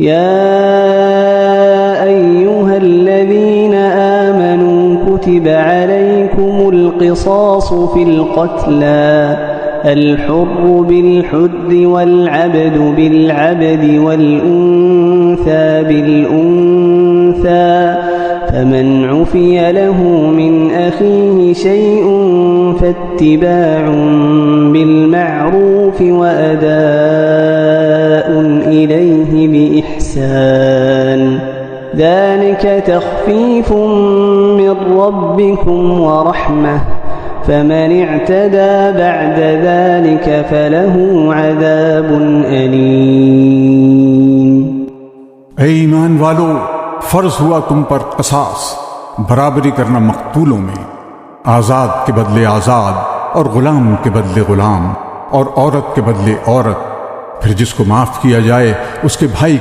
يا أيها الذين آمنوا كتب عليكم القصاص في القتلى الحر بالحر والعبد بالعبد والأنثى بالأنثى فمن عفي له من أخيه شيء فاتباع بالمعروف وأداء إليه بإحسان ذلك تخفيف من ربكم ورحمة فمن اعتدى بعد ذلك فله عذاب أليم। ऐ ईमान वालो, फर्ज हुआ तुम पर क़सास, बराबरी करना मक़तूलों में, आज़ाद के बदले आज़ाद और ग़ुलाम के बदले ग़ुलाम और औरत के बदले औरत। फिर जिसको माफ़ किया जाए उसके भाई की